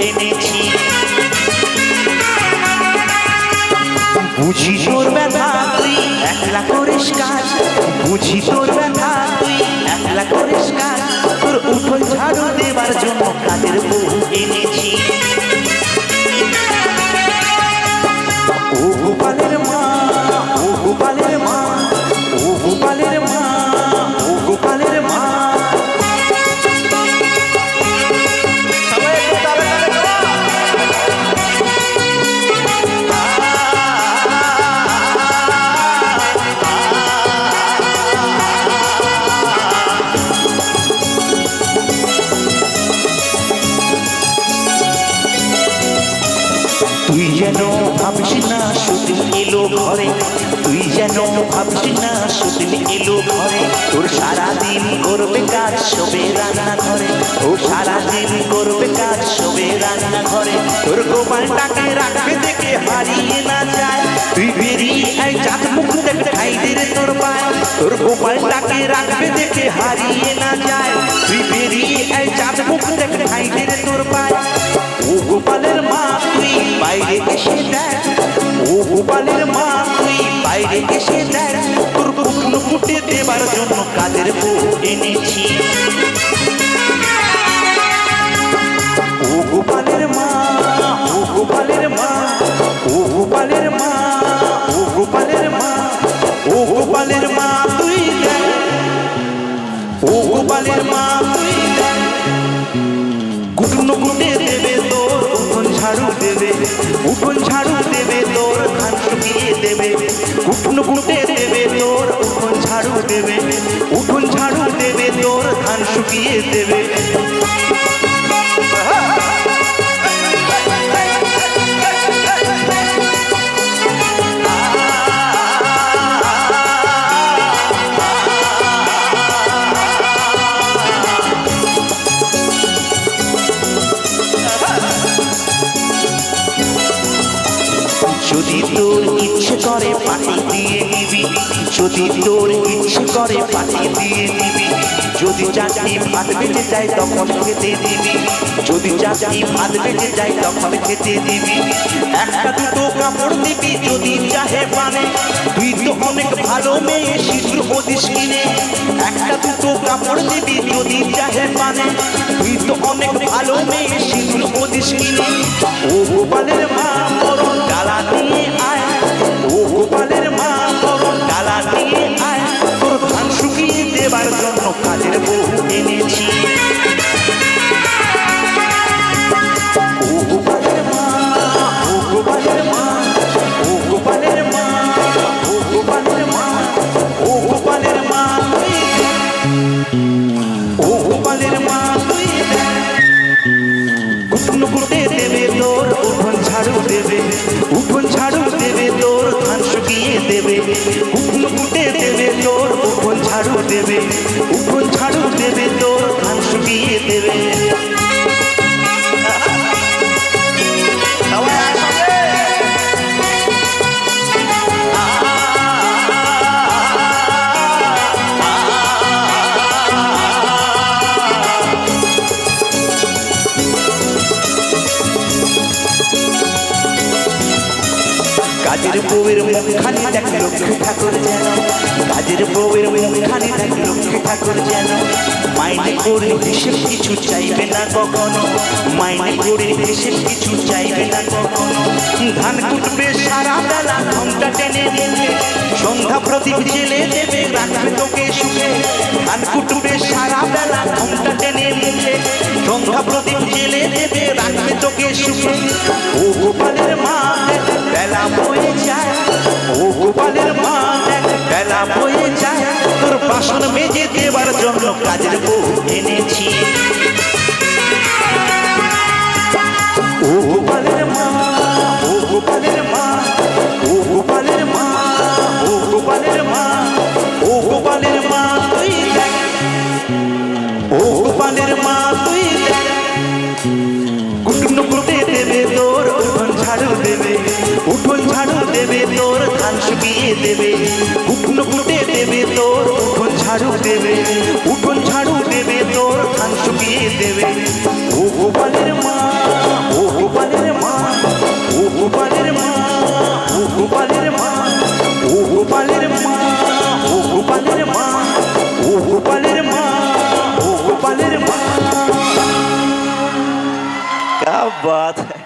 এনেছি। বুঝি তোর ব্যথা তুই একলা করিস কাজ, বুঝি তোর ব্যথা তুই একলা করিস কাজ, তোর উঠোন ঝাড়ু দেবার জন্য কাজের বউ এনেছি। ও গোপালের মা, ও গোপালের মা, ও গোপালের মা, ও গোপালের মা। তুই যেন ভাবিস না সুদিন এলো ঘরে, তুই যেন ভাবিস না সুদিন এলো ঘরে, তোর সারাদিন করবে কাজ শোবে রান্না ঘরে, ও সারাদিন করবে কাজ শোবে রান্না ঘরে। তোর গোপালটাকে রাখবে দেখে হারিয়ে না যায়, তুই বেরিয়ে আয় চাঁদ মুখ দেখে খাই রে তোর পায়। তোর গোপালটাকে রাখবে দেখে হারিয়ে না যায়, তুই বেরিয়ে আয় চাঁদ মুখ দেখে খাই রে তোর পায়। ও গোপালের মা তুই বাইরে এসে দেখ, ও গোপালের মা তুই বাইরে এসে দেখ, তোর কুটনো কুটে দেবার জন্য কাজের বউ এনেছি। ও গোপালের মা, ও গোপালের মা, ও গোপালের মা, ও গোপালের মা, ও গোপালের মা তুই দেখ, ও গোপালের মা তুই দেখ, কুটনো কুটে দেবে তোর উঠোন ঝাড়ু দেবে, উঠোন ঝাড়ু দেবে তোর ধান শুকিয়ে দেবে, কুটনো কুটে দেবে তোর উঠোন ঝাড়ু দেবে, উঠোন ঝাড়ু দেবে তোর ধান শুকিয়ে দেবে। যদি তোর ইচ্ছে করে পাটি দিয়ে নিবি, যদি তোর ইচ্ছে করে পাটি দিয়ে নিবি, যদি চাকরি ভাত বেঁচে যায় তখন খেতে দিবি, যদি চাকরি ভাত বেঁচে যায় তখন খেতে দিবি। একটা দুটো কাপড় দিবি যদি চাহে পানে, তুই তো অনেক ভালো মেয়ে শিশুর হদিস কিনে। একটা দুটো কাপড় দিবি যদি চাহে পানে, তুই তো অনেক ভালো মেয়ে শিশুর হদিস কিনে। ও গোপালের মা মরণ ডালা নিয়ে আয়, ও গোপালের মা মরণ ডালা নিয়ে আয়, তোর ধান শুকিয়ে দেবার জন্য কাজের বউ এনেছি। ও গোপালের মা, ও গোপালের মা, ও গোপালের মা, ও গোপালের মা, ও গোপালের মা তুই দেখ, ও গোপালের মা তুই দেখ, কুটনো কুটে দেবে তোর উঠোন ঝাড়ু দেবে, উঠোন ঝাড়ু দেবে তোর ধান শুকিয়ে দেবে, কুটনো কুটে দেবে তোর উঠোন ঝাড়ু দেবে, উঠোন ঝাড়ু দেবে তোর ধান শুকিয়ে দেবে। কাজের বউয়ের মুখখানি দেখ লক্ষ্মী ঠাকুর যেন, কাজের বউয়ের মুখখানি দেখ লক্ষ্মী ঠাকুর যেন, মাইনে করে হিসেব কিছু চাইবে না কখনো, মাইনে করে হিসেব কিছু চাইবে না কখনো। ধান কুটবে সারা বেলা ঘন্টা টেনে নেবে, সন্ধ্যা প্রদীপ জেলে দেবে রাখবে তোকে সুখে। ধান কুটবে সারা বেলা ঘন্টা টেনে নেবে, সন্ধ্যা প্রদীপ জেলে দেবে রাখবে তোকে সুখে। ও গোপালের মা বেলা বয়ে যায়, ও গোপালের মা বেলা বয়ে যায়, তোর বাসন মেজে দেবার জন্য কাজের বউ এনেছি। ও গোপালের মা, ও গোপালের মা, ও গোপালের মা, ও গোপালের মা, ও গোপালের মা তুই দেখ, ও গোপালের মা তুই দেখ, কুটনো কুটে দেবে তোর উঠোন ঝাড়ু দেবে, উঠোন ঝাড়ু দেবে তোর ধান শুকিয়ে দেবে, কুটনো কুটে দেবে তোর উঠোন ঝাড়ু দেবে, উঠোন ঝাড়ু দেবে তোর ধান শুকিয়ে দেবে। ও গোপালের মা, ও গোপালের মা, ও গোপালের মা, ও গোপালের মা, ও গোপালের মা। क्या बात है।